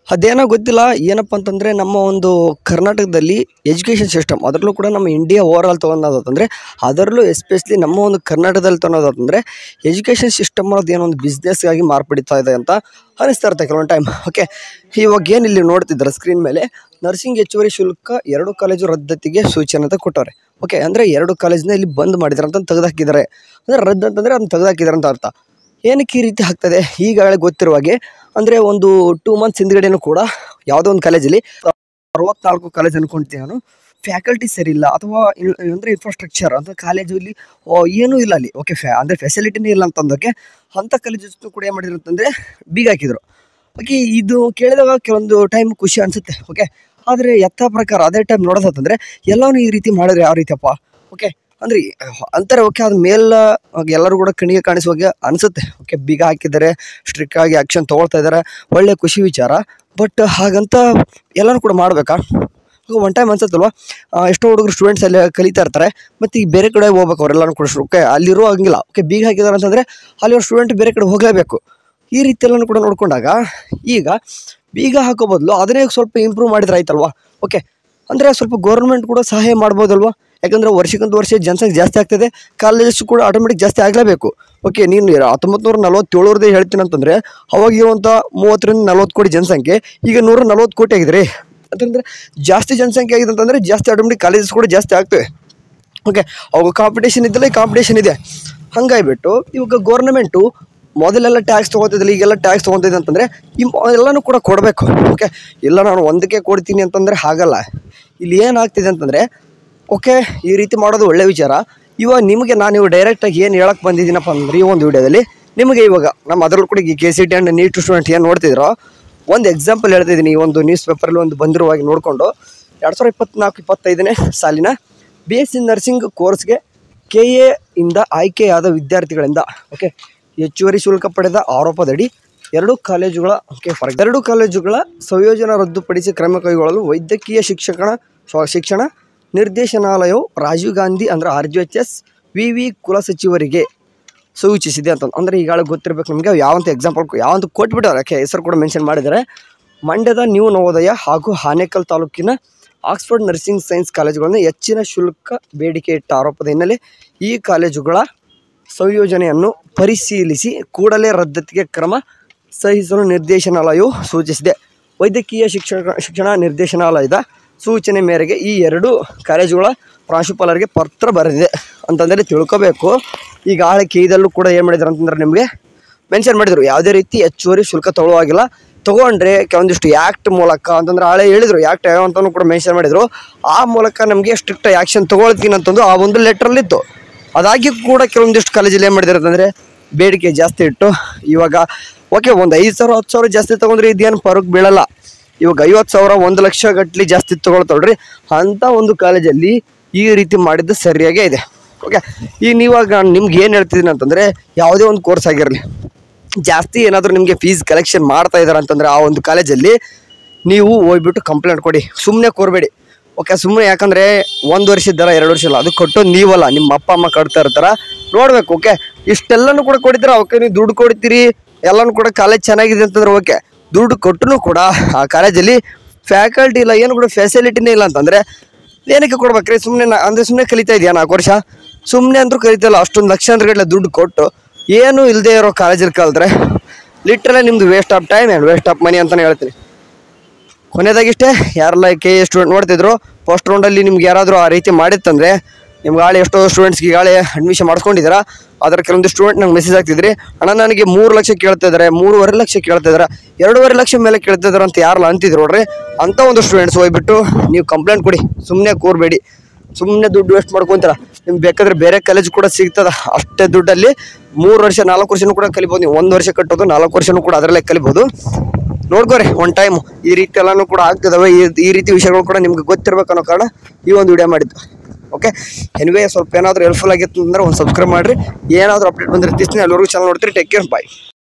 ಅದೇನೋ ಗೊತ್ತಿಲ್ಲ ಏನಪ್ಪ ಅಂತಂದರೆ ನಮ್ಮ ಒಂದು ಕರ್ನಾಟಕದಲ್ಲಿ ಎಜುಕೇಷನ್ ಸಿಸ್ಟಮ್ ಅದರಲ್ಲೂ ಕೂಡ ನಮ್ಮ ಇಂಡಿಯಾ ಓವರ್ ಆಲ್ ತೊಗೊಳೋದಂದರೆ ಅದರಲ್ಲೂ ಎಸ್ಪೆಷಲಿ ನಮ್ಮ ಒಂದು ಕರ್ನಾಟಕದಲ್ಲಿ ತೊಗೊಳೋದಂದರೆ ಎಜುಕೇಷನ್ ಸಿಸ್ಟಮ್ ಅನ್ನೋದು ಏನೋ ಒಂದು ಬಿಸ್ನೆಸ್ಗಾಗಿ ಮಾರ್ಪಡಿತಾ ಇದೆ ಅಂತ ಅನಿಸ್ತಾ ಇರುತ್ತೆ ಕೆಲವೊಂದು ಟೈಮ್. ಓಕೆ, ಇವಾಗ ಏನು ಇಲ್ಲಿ ನೋಡ್ತಿದ್ದಾರೆ ಸ್ಕ್ರೀನ್ ಮೇಲೆ ನರ್ಸಿಂಗ್ ಹೆಚ್ಚುವರಿ ಶುಲ್ಕ 2 ಕಾಲೇಜು ರದ್ದತಿಗೆ ಸೂಚನೆ ಅಂತ ಕೊಟ್ಟವ್ರೆ. ಓಕೆ, ಅಂದರೆ 2 ಕಾಲೇಜನ್ನ ಇಲ್ಲಿ ಬಂದ್ ಮಾಡಿದ್ದಾರೆ ಅಂತ ತೆಗೆದುಹಾಕಿದ್ದಾರೆ. ಅಂದರೆ ರದ್ದು ಅಂತಂದರೆ ಅದನ್ನ ತೆಗೆದುಹಾಕಿದ್ದಾರೆ ಅಂತ ಅರ್ಥ. ಏನಕ್ಕೆ ಈ ರೀತಿ ಆಗ್ತದೆ ಈಗಾಗಲೇ ಗೊತ್ತಿರುವ ಹಾಗೆ ಅಂದರೆ ಒಂದು 2 ಮಂತ್ಸ್ ಹಿಂದ್ಗಡೆನೂ ಕೂಡ ಯಾವುದೋ ಒಂದು ಕಾಲೇಜಲ್ಲಿ 64 ಕಾಲೇಜ್ ಅನ್ಕೊಳ್ತೀನಿ ನಾನು, ಫ್ಯಾಕಲ್ಟಿ ಸರಿ ಇಲ್ಲ ಅಥವಾ ಅಂದರೆ ಇನ್ಫ್ರಾಸ್ಟ್ರಕ್ಚರ್ ಅಂತ ಕಾಲೇಜಲ್ಲಿ ಏನೂ ಇಲ್ಲ ಅಲ್ಲಿ. ಓಕೆ, ಅಂದರೆ ಫೆಸಿಲಿಟಿನೇ ಇಲ್ಲ ಅಂತಂದೋಕೆ ಅಂಥ ಕಾಲೇಜಸ್ ಕೂಡ ಏನು ಮಾಡಿದ್ರು ಅಂತಂದರೆ ಬೀಗ ಹಾಕಿದ್ರು. ಓಕೆ, ಇದು ಕೇಳಿದಾಗ ಕೆಲವೊಂದು ಟೈಮ್ ಖುಷಿ ಅನಿಸುತ್ತೆ. ಓಕೆ, ಆದರೆ ಯಥಾ ಪ್ರಕಾರ ಅದೇ ಟೈಮ್ ನೋಡೋದಂತಂದರೆ ಎಲ್ಲವೂ ಈ ರೀತಿ ಮಾಡಿದ್ರೆ ಯಾವ ರೀತಿಯಪ್ಪ. ಓಕೆ, ಅಂದರೆ ಅಂತಾರೆ. ಓಕೆ, ಅದು ಮೇಲೆ ಎಲ್ಲರೂ ಕೂಡ ಕಣ್ಣಿಗೆ ಕಾಣಿಸುವಾಗೆ ಅನಿಸುತ್ತೆ. ಓಕೆ, ಬೀಗ ಹಾಕಿದ್ದಾರೆ, ಸ್ಟ್ರಿಕ್ಟಾಗಿ ಆ್ಯಕ್ಷನ್ ತೊಗೊಳ್ತಾ ಇದ್ದಾರೆ, ಒಳ್ಳೆ ಖುಷಿ ವಿಚಾರ. ಬಟ್ ಹಾಗಂತ ಎಲ್ಲರೂ ಕೂಡ ಮಾಡಬೇಕಾ? ಒನ್ ಟೈಮ್ ಅನ್ಸುತ್ತಲ್ವ, ಎಷ್ಟೋ ಹುಡುಗರು ಸ್ಟೂಡೆಂಟ್ಸ್ ಅಲ್ಲಿ ಕಲಿತಾ ಇರ್ತಾರೆ, ಮತ್ತು ಈಗ ಬೇರೆ ಕಡೆ ಹೋಗ್ಬೇಕು ಅವರೆಲ್ಲರೂ ಕೂಡ. ಓಕೆ, ಅಲ್ಲಿರೋ ಹಂಗಿಲ್ಲ. ಓಕೆ, ಬೀಗ ಹಾಕಿದ್ದಾರೆ ಅಂತಂದರೆ ಅಲ್ಲಿರೋ ಸ್ಟೂಡೆಂಟ್ ಬೇರೆ ಕಡೆ ಹೋಗಲೇಬೇಕು. ಈ ರೀತಿ ಎಲ್ಲನೂ ಕೂಡ ನೋಡಿಕೊಂಡಾಗ ಈಗ ಬೀಗ ಹಾಕೋ ಬದಲು ಅದನ್ನೇ ಸ್ವಲ್ಪ ಇಂಪ್ರೂವ್ ಮಾಡಿದ್ರೆ ಆಯ್ತಲ್ವಾ. ಓಕೆ, ಅಂದರೆ ಸ್ವಲ್ಪ ಗೌರ್ಮೆಂಟ್ ಕೂಡ ಸಹಾಯ ಮಾಡ್ಬೋದಲ್ವ. ಯಾಕಂದರೆ ವರ್ಷಕ್ಕೊಂದು ವರ್ಷ ಜನಸಂಖ್ಯೆ ಜಾಸ್ತಿ ಆಗ್ತದೆ, ಕಾಲೇಜಸ್ ಕೂಡ ಆಟೋಮೆಟಿಕ್ ಜಾಸ್ತಿ ಆಗಲೇಬೇಕು. ಓಕೆ, ನೀನು 1947 ಹೇಳ್ತೀನಿ ಅಂತಂದರೆ ಅವಾಗ ಇರುವಂಥ 30ರಿಂದ 40 ಕೋಟಿ ಜನಸಂಖ್ಯೆ ಈಗ 140 ಕೋಟಿ ಆಗಿದ್ರಿ ಅಂತಂದರೆ ಜಾಸ್ತಿ ಜನಸಂಖ್ಯೆ ಆಗಿದೆ ಅಂತಂದರೆ ಜಾಸ್ತಿ ಆಟೋಮೆಟಿಕ್ ಕಾಲೇಜಸ್ ಕೂಡ ಜಾಸ್ತಿ ಆಗ್ತವೆ. ಓಕೆ, ಅವಾಗ ಕಾಂಪಿಟೇಷನ್ ಇದ್ದಲ್ಲ, ಈ ಕಾಂಪಿಟೇಷನ್ ಇದೆ. ಹಂಗಾಗಿಬಿಟ್ಟು ಇವಾಗ ಗೌರ್ಮೆಂಟು ಮೊದಲೆಲ್ಲ ಟ್ಯಾಕ್ಸ್ ತೊಗೊತಿದ್ದಿಲ್ಲ, ಈಗೆಲ್ಲ ಟ್ಯಾಕ್ಸ್ ತೊಗೊತಿದೆ ಅಂತಂದರೆ ಎಲ್ಲನೂ ಕೂಡ ಕೊಡಬೇಕು. ಓಕೆ, ಇಲ್ಲ ನಾನು ಒಂದಕ್ಕೆ ಕೊಡ್ತೀನಿ ಅಂತಂದರೆ ಹಾಗಲ್ಲ. ಇಲ್ಲಿ ಏನಾಗ್ತಿದೆ ಅಂತಂದರೆ ಓಕೆ, ಈ ರೀತಿ ಮಾಡೋದು ಒಳ್ಳೆ ವಿಚಾರ. ಇವಾಗ ನಿಮಗೆ ನಾನು ಡೈರೆಕ್ಟಾಗಿ ಏನು ಹೇಳಕ್ಕೆ ಬಂದಿದ್ದೀನಪ್ಪ ಅಂದರೆ ಈ ಒಂದು ವಿಡಿಯೋದಲ್ಲಿ ನಿಮಗೆ ಇವಾಗ ನಮ್ಮ ಅದರಲ್ಲೂ ಕೂಡ ಈ KCET ಆ್ಯಂಡ್ ನೀಟ್ ಸ್ಟೂಡೆಂಟ್ ಏನು ನೋಡ್ತಿದ್ರೋ ಒಂದು ಎಕ್ಸಾಂಪಲ್ ಹೇಳ್ತಿದ್ದೀನಿ. ಈ ಒಂದು ನ್ಯೂಸ್ ಪೇಪರಲ್ಲಿ ಒಂದು ಬಂದಿರುವಾಗಿ ನೋಡಿಕೊಂಡು 2024-25ನೇ ಸಾಲಿನ BSc ನರ್ಸಿಂಗ್ ಕೋರ್ಸ್ಗೆ KA ಇಂದ ಆಯ್ಕೆಯಾದ ವಿದ್ಯಾರ್ಥಿಗಳಿಂದ ಓಕೆ ಹೆಚ್ಚುವರಿ ಶುಲ್ಕ ಪಡೆದ ಆರೋಪದಡಿ 2 ಕಾಲೇಜುಗಳ ಎರಡು ಕಾಲೇಜುಗಳ ಸಂಯೋಜನೆ ರದ್ದುಪಡಿಸಿ ಕ್ರಮ ಕೈಗೊಳ್ಳಲು ವೈದ್ಯಕೀಯ ಶಿಕ್ಷಣ ನಿರ್ದೇಶನಾಲಯವು ರಾಜೀವ್ ಗಾಂಧಿ ಅಂದರೆ RGHS VV ಕುಲಸಚಿವರಿಗೆ ಸೂಚಿಸಿದೆ ಅಂತ. ಅಂದರೆ ಈಗಾಗಲೇ ಗೊತ್ತಿರಬೇಕು ನಮಗೆ ಯಾವಂತ ಎಕ್ಸಾಂಪಲ್ ಯಾವಂತ ಕೊಟ್ಬಿಟ್ಟವ್ರೆ. ಯಾಕೆ ಹೆಸರು ಕೂಡ ಮೆನ್ಷನ್ ಮಾಡಿದ್ದಾರೆ. ಮಂಡ್ಯದ ನ್ಯೂ ನವೋದಯ ಹಾಗೂ ಆನೇಕಲ್ ತಾಲೂಕಿನ ಆಕ್ಸ್ಫರ್ಡ್ ನರ್ಸಿಂಗ್ ಸೈನ್ಸ್ ಕಾಲೇಜುಗಳನ್ನು ಹೆಚ್ಚಿನ ಶುಲ್ಕ ಬೇಡಿಕೆ ಇಟ್ಟ ಆರೋಪದ ಹಿನ್ನೆಲೆ ಈ ಕಾಲೇಜುಗಳ ಸಂಯೋಜನೆಯನ್ನು ಪರಿಶೀಲಿಸಿ ಕೂಡಲೇ ರದ್ದತಿಗೆ ಕ್ರಮ ಸಹಿಸಲು ನಿರ್ದೇಶನಾಲಯವು ಸೂಚಿಸಿದೆ. ವೈದ್ಯಕೀಯ ಶಿಕ್ಷಣ ನಿರ್ದೇಶನಾಲಯದ ಸೂಚನೆ ಮೇರೆಗೆ ಈ 2 ಕಾಲೇಜುಗಳ ಪ್ರಾಂಶುಪಾಲರಿಗೆ ಪತ್ರ ಬರೆದಿದೆ ಅಂತಂದರೆ ತಿಳ್ಕೋಬೇಕು. ಈಗ KEದಲ್ಲೂ ಕೂಡ ಏನು ಮಾಡಿದ್ರು ಅಂತಂದರೆ ನಿಮಗೆ ಮೆನ್ಷನ್ ಮಾಡಿದರು, ಯಾವುದೇ ರೀತಿ ಹೆಚ್ಚುವರಿ ಶುಲ್ಕ ತೊಗೊಳ್ಳೋವಾಗಿಲ್ಲ. ತೊಗೊಂಡ್ರೆ ಕೆಲವೊಂದಿಷ್ಟು ಆ್ಯಕ್ಟ್ ಮೂಲಕ ಅಂತಂದರೆ ಹೇಳಿದರು, ಆ್ಯಕ್ಟ್ ಯಾವ ಅಂತಲೂ ಕೂಡ ಮೆನ್ಷನ್ ಮಾಡಿದರು. ಆ ಮೂಲಕ ನಮಗೆ ಸ್ಟ್ರಿಕ್ಟ್ ಆ್ಯಕ್ಷನ್ ತೊಗೊಳ್ತೀನಿ ಅಂತಂದು ಆ ಒಂದು ಲೆಟ್ರಲ್ಲಿತ್ತು. ಅದಾಗಿ ಕೂಡ ಕೆಲವೊಂದಿಷ್ಟು ಕಾಲೇಜಲ್ಲಿ ಏನು ಮಾಡಿದ್ದಾರೆ ಅಂತಂದರೆ ಬೇಡಿಕೆ ಜಾಸ್ತಿ ಇಟ್ಟು ಇವಾಗ ಓಕೆ ಒಂದು 5,000 10,000 ಜಾಸ್ತಿ ತೊಗೊಂಡ್ರೆ ಇದೇನು ಪರಕ್ ಬೀಳಲ್ಲ. ಇವಾಗ 50,000 1 ಲಕ್ಷ ಗಟ್ಟಲೆ ಜಾಸ್ತಿ ತೊಗೊಳ್ತಳ್ರಿ. ಅಂಥ ಒಂದು ಕಾಲೇಜಲ್ಲಿ ಈ ರೀತಿ ಮಾಡಿದ್ದು ಸರಿಯಾಗೇ ಇದೆ. ಓಕೆ, ಈಗ ನೀವಾಗ ನಿಮ್ಗೆ ಏನು ಹೇಳ್ತಿದ್ದೀನಿ ಅಂತಂದರೆ ಯಾವುದೇ ಒಂದು ಕೋರ್ಸ್ ಆಗಿರಲಿ ಜಾಸ್ತಿ ಏನಾದರೂ ನಿಮಗೆ ಫೀಸ್ ಕಲೆಕ್ಷನ್ ಮಾಡ್ತಾ ಇದ್ದಾರೆ ಅಂತಂದರೆ ಆ ಒಂದು ಕಾಲೇಜಲ್ಲಿ ನೀವು ಹೋಗ್ಬಿಟ್ಟು ಕಂಪ್ಲೇಂಟ್ ಕೊಡಿ, ಸುಮ್ಮನೆ ಕೋರಬೇಡಿ. ಓಕೆ, ಸುಮ್ಮನೆ ಯಾಕಂದರೆ 1 ವರ್ಷ ಇದ್ದಾರ 2 ವರ್ಷ ಇಲ್ಲ, ಅದು ಕೊಟ್ಟು ನೀವಲ್ಲ ನಿಮ್ಮ ಅಪ್ಪ ಅಮ್ಮ ಕಟ್ತಾ ಇರ್ತಾರ ನೋಡಬೇಕು. ಓಕೆ, ಇಷ್ಟೆಲ್ಲನೂ ಕೂಡ ಕೊಡಿದ್ರೆ ಓಕೆ ನೀವು ದುಡ್ಡು ಕೊಡ್ತೀರಿ, ಎಲ್ಲನೂ ಕೂಡ ಕಾಲೇಜ್ ಚೆನ್ನಾಗಿದೆ ಅಂತಂದ್ರೆ ಓಕೆ, ದುಡ್ಡು ಕೊಟ್ಟರು ಕೂಡ ಆ ಕಾಲೇಜಲ್ಲಿ ಫ್ಯಾಕಲ್ಟಿ ಇಲ್ಲ, ಏನು ಕೂಡ ಫೆಸಿಲಿಟಿನೇ ಇಲ್ಲ ಅಂತಂದರೆ ಏನಕ್ಕೆ ಕೊಡ್ಬೇಕ್ರಿ? ಸುಮ್ಮನೆ ಅಂದರೆ ಸುಮ್ಮನೆ ಕಲಿತಾ ಇದೆಯಾ 4 ವರ್ಷ ಸುಮ್ಮನೆ ಅಂದರೂ ಕಲಿತಾಯಿಲ್ಲ. ಅಷ್ಟೊಂದು ಲಕ್ಷಾಂತರಗಟ್ಟಲೆ ದುಡ್ಡು ಕೊಟ್ಟು ಏನೂ ಇಲ್ಲದೆ ಇರೋ ಕಾಲೇಜಲ್ಲಿ ಕಲಿತ್ರೆ ಲಿಟ್ರಲಿ ನಿಮ್ಮದು waste of time and waste of money ಅಂತಲೇ ಹೇಳ್ತೀನಿ. ಕೊನೆಯದಾಗಿಷ್ಟೇ, ಯಾರೆಲ್ಲ KA ಸ್ಟೂಡೆಂಟ್ ನೋಡ್ತಿದ್ರು ಫಸ್ಟ್ ರೌಂಡಲ್ಲಿ ನಿಮ್ಗೆ ಯಾರಾದರೂ ಆ ರೀತಿ ಮಾಡಿತ್ತಂದರೆ ನಿಮ್ಗೆ ಎಷ್ಟೋ ಸ್ಟೂಡೆಂಟ್ಸ್ಗೆ ಅಡ್ಮಿಷನ್ ಮಾಡ್ಕೊಂಡಿದ್ದೀರಾ. ಅದರ ಕೆಲವೊಂದು ಸ್ಟೂಡೆಂಟ್ ನಂಗೆ ಮೆಸೇಜ್ ಆಗ್ತಿದ್ರಿ, ಅಣ್ಣ ನನಗೆ 3 ಲಕ್ಷ ಕೇಳ್ತಾ ಇದ್ದಾರೆ, 3.5 ಲಕ್ಷ ಕೇಳ್ತಾ ಇದ್ದಾರೆ, 2.5 ಲಕ್ಷ ಮೇಲೆ ಕೇಳ್ತಾ ಇದ್ದಾರೆ ಅಂತ ಯಾರಲ್ಲ ಅಂತಿದ್ರು ನೋಡ್ರಿ. ಅಂಥ ಒಂದು ಸ್ಟೂಡೆಂಟ್ಸ್ ಹೋಗ್ಬಿಟ್ಟು ನೀವು ಕಂಪ್ಲೇಂಟ್ ಕೊಡಿ, ಸುಮ್ಮನೆ ಕೂರಬೇಡಿ. ಸುಮ್ಮನೆ ದುಡ್ಡು ವೇಸ್ಟ್ ಮಾಡ್ಕೊತೀರ. ನಿಮ್ಗೆ ಬೇಕಾದ್ರೆ ಬೇರೆ ಕಾಲೇಜ್ ಕೂಡ ಸಿಗ್ತದೆ. ಅಷ್ಟೇ ದುಡ್ಡಲ್ಲಿ 3 ವರ್ಷ 4 ವರ್ಷನೂ ಕೂಡ ಕಲಿಬೋದು. ನೀವು 1 ವರ್ಷ ಕಟ್ಟೋದು 4 ವರ್ಷನೂ ಕೂಡ ಅದರಲ್ಲೇ ಕಲಿಬೋದು. ನೋಡ್ಕೋರಿ ಒಂದು ಟೈಮ್ ಈ ರೀತಿ ಎಲ್ಲನೂ ಕೂಡ ಆಗ್ತಿದ್ದಾವೆ. ಈ ರೀತಿ ವಿಷಯಗಳು ಕೂಡ ನಿಮ್ಗೆ ಗೊತ್ತಿರಬೇಕು ಅನ್ನೋ ಕಾರಣ ಈ ಒಂದು ವಿಡಿಯೋ ಮಾಡಿದ್ದು. ಓಕೆ, ಎನಿವೇ ಸ್ವಲ್ಪ ಏನಾದರೂ ಹೆಲ್ಪ್ಫುಲ್ ಆಗಿತ್ತು ಅಂದರೆ ಒಂದು ಸಬ್ಸ್ಕ್ರೈಬ್ ಮಾಡಿರಿ. ಏನಾದರೂ ಅಪ್ಡೇಟ್ ಬಂದಿರ್ತೀನಿ, ಅಲ್ಲಿವರೆಗೂ ಚಾನಲ್ ನೋಡ್ತೀರಿ. ಟೇಕ್ ಕೇರ್, ಬಾಯ್.